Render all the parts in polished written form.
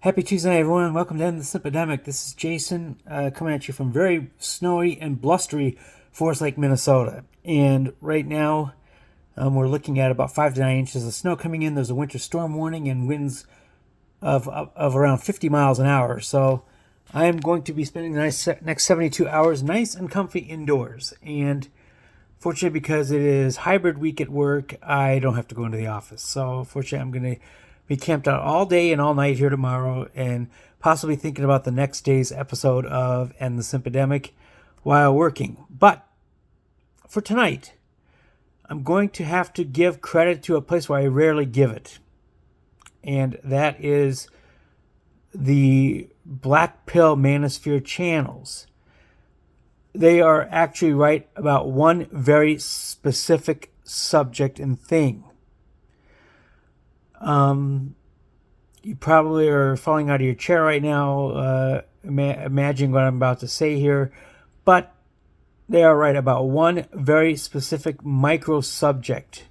Happy Tuesday, everyone. Welcome to the Simpademic. This is Jason coming at you from very snowy and blustery Forest Lake, Minnesota. And right now, we're looking at about 5 to 9 inches of snow coming in. There's a winter storm warning and winds of around 50 miles an hour. So I am going to be spending the next 72 hours nice and comfy indoors. And fortunately, because it is hybrid week at work, I don't have to go into the office. So fortunately, I'm going to be camped out all day and all night here tomorrow and possibly thinking about the next day's episode of And the Simpademic while working. But for tonight, I'm going to have to give credit to a place where I rarely give it. And that is the Black Pill Manosphere channels. They are actually right about one very specific subject and thing. You probably are falling out of your chair right now, imagining what I'm about to say here, but they are right about one very specific micro subject.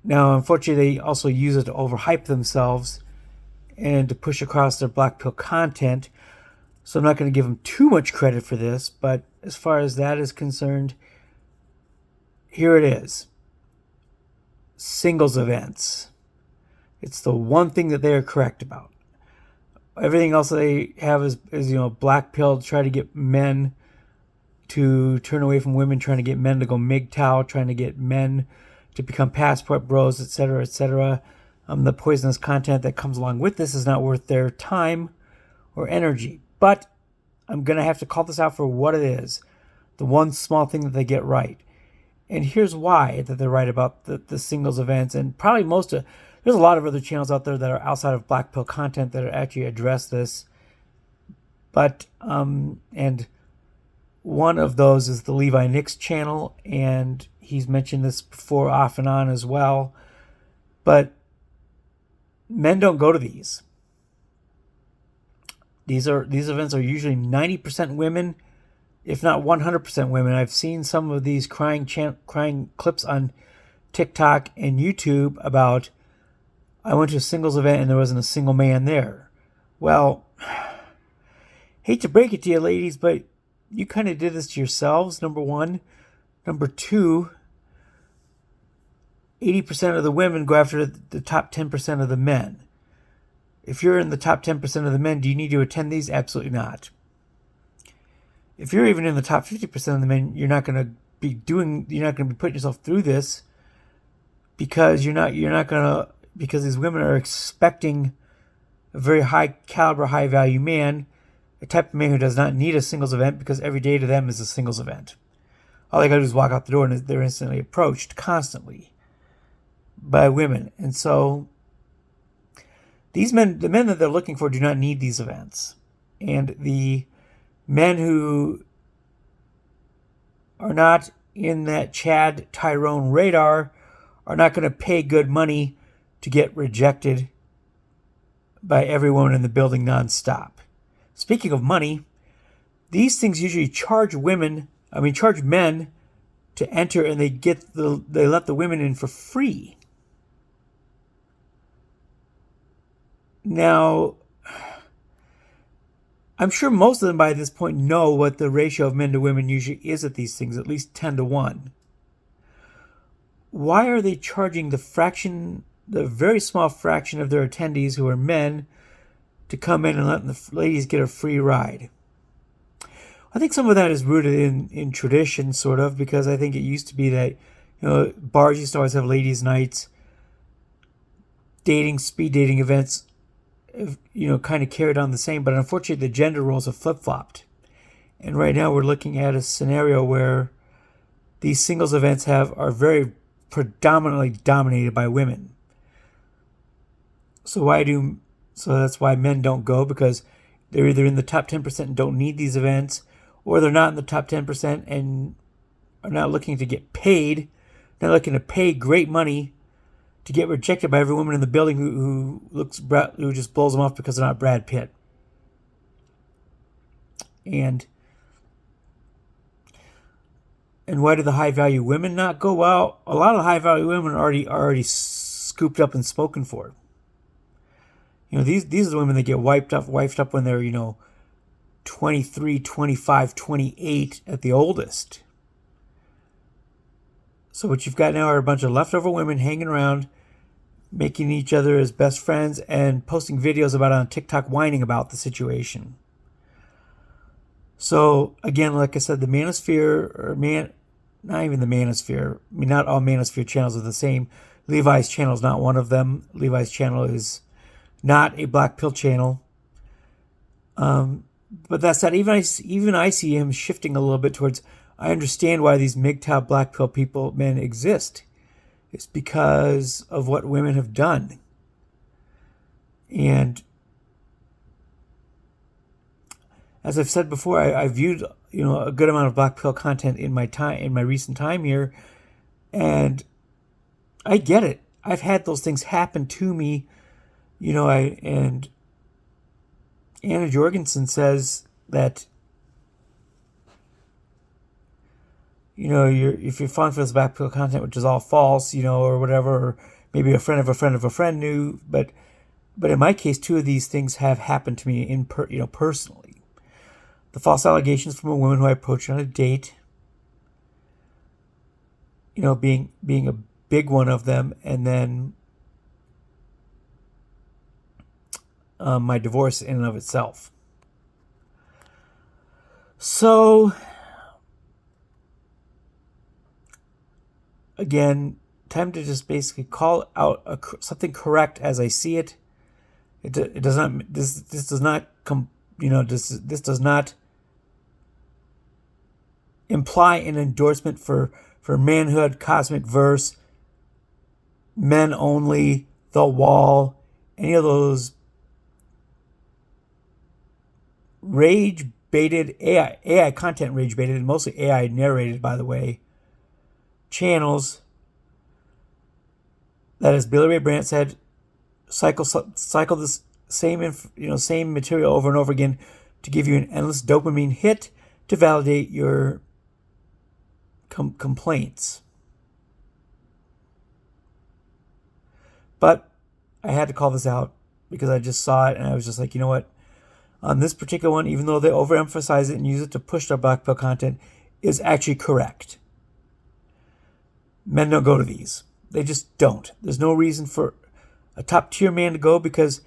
Now, unfortunately, they also use it to overhype themselves and to push across their black pill content. So I'm not going to give them too much credit for this, but as far as that is concerned, here it is. Singles events. It's the one thing that they are correct about. Everything else they have is black pill to try to get men to turn away from women, trying to get men to go MGTOW, trying to get men to become passport bros, etc., etc. The poisonous content that comes along with this is not worth their time or energy. But I'm going to have to call this out for what it is. The one small thing that they get right. And here's why that they're right about the singles events. And probably there's a lot of other channels out there that are outside of black pill content that actually address this. But, and one of those is the Levi Nix channel. And he's mentioned this before off and on as well. But men don't go to these. These events are usually 90% women, if not 100% women. I've seen some of these crying clips on TikTok and YouTube about, I went to a singles event and there wasn't a single man there. Well, hate to break it to you, ladies, but you kind of did this to yourselves, number one. Number two, 80% of the women go after the top 10% of the men. If you're in the top 10% of the men, do you need to attend these? Absolutely not. If you're even in the top 50% of the men, you're not going to be putting yourself through this because because these women are expecting a very high caliber, high value man, a type of man who does not need a singles event because every day to them is a singles event. All they got to do is walk out the door and they're instantly approached constantly by women. And so the men that they're looking for do not need these events. And the men who are not in that Chad Tyrone radar are not going to pay good money to get rejected by everyone in the building nonstop. Speaking of money, these things usually charge men to enter, and they let the women in for free. Now, I'm sure most of them by this point know what the ratio of men to women usually is at these things, at least 10 to 1. Why are they charging the very small fraction of their attendees who are men to come in and let the ladies get a free ride? I think some of that is rooted in tradition, sort of, because I think it used to be that, bars used to always have ladies' nights, speed dating events, kind of carried on the same, but unfortunately the gender roles have flip-flopped. And right now we're looking at a scenario where these singles events are very predominantly dominated by women. So that's why men don't go, because they're either in the top 10% and don't need these events, or they're not in the top 10% and are not looking to get paid. They're looking to pay great money to get rejected by every woman in the building who just blows them off because they're not Brad Pitt. And why do the high value women not go? Well, a lot of the high value women are already scooped up and spoken for. these are the women that get wiped up when they're, 23, 25, 28 at the oldest. So what you've got now are a bunch of leftover women hanging around, making each other as best friends and posting videos about it on TikTok, whining about the situation. So again, like I said, the manosphere, not even the manosphere. I mean, not all manosphere channels are the same. Levi's channel is not one of them. Levi's channel is not a black pill channel. But that said, even I see him shifting a little bit towards, I understand why these MGTOW black pill men exist. It's because of what women have done. And as I've said before, I viewed a good amount of black pill content in my recent time here, and I get it. I've had those things happen to me, and Anna Jorgensen says that if you're falling for this black pill content, which is all false, or whatever, or maybe a friend of a friend of a friend knew, but in my case, two of these things have happened to me personally. The false allegations from a woman who I approached on a date, being a big one of them, and then my divorce in and of itself. So, again, time to just basically call out something correct as I see it. It does not. This does not come. This does not imply an endorsement for manhood, cosmic verse, men only, the wall, any of those rage baited AI content, rage baited, and mostly AI narrated, by the way, channels that, as Billy Ray Brandt said, cycle this same material over and over again to give you an endless dopamine hit to validate your complaints. But I had to call this out because I just saw it and I was just like, you know what? On this particular one, even though they overemphasize it and use it to push their black pill content, is actually correct. Men don't go to these. They just don't. There's no reason for a top tier man to go because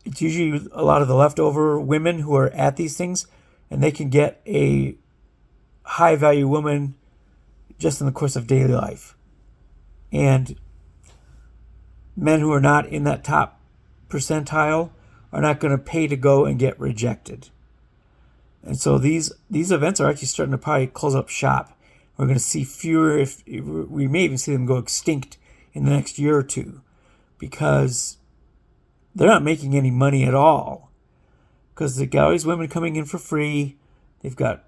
it's usually a lot of the leftover women who are at these things, and they can get a high value woman just in the course of daily life. And men who are not in that top percentile are not going to pay to go and get rejected. And so these events are actually starting to probably close up shop. We're going to see fewer, if we may even see them go extinct in the next year or two, because they're not making any money at all. Because they've got all these women coming in for free. They've got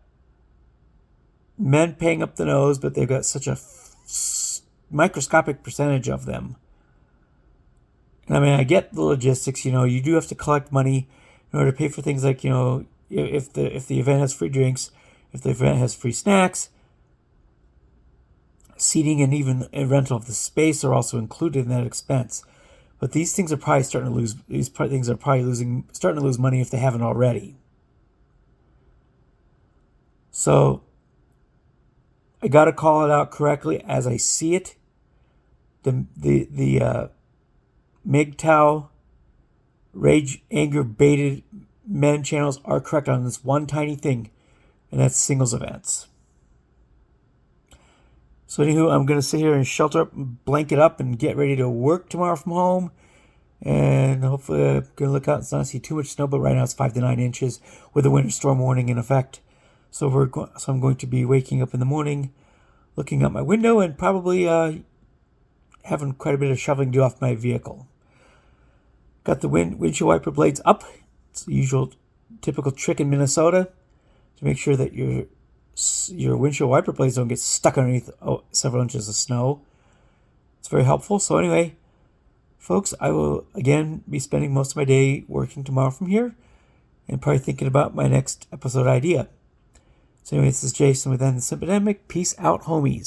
men paying up the nose, but they've got such a microscopic percentage of them. And I mean, I get the logistics. You do have to collect money in order to pay for things like, if the event has free drinks, if the event has free snacks, seating, and even a rental of the space are also included in that expense. But these things are probably starting to lose. Starting to lose money if they haven't already. So I got to call it out correctly as I see it. The MGTOW, rage, anger, baited men channels are correct on this one tiny thing, and that's singles events. So anywho, I'm going to sit here and shelter up, blanket up, and get ready to work tomorrow from home. And hopefully I'm going to look out and not see too much snow, but right now it's 5 to 9 inches with a winter storm warning in effect. So I'm going to be waking up in the morning, looking out my window, and probably having quite a bit of shoveling to do off my vehicle. Got the windshield wiper blades up. It's the usual typical trick in Minnesota to make sure that your windshield wiper blades don't get stuck underneath several inches of snow. It's very helpful. So anyway, folks, I will again be spending most of my day working tomorrow from here and probably thinking about my next episode idea. So anyway, this is Jason with the Simpademic. Peace out, homies.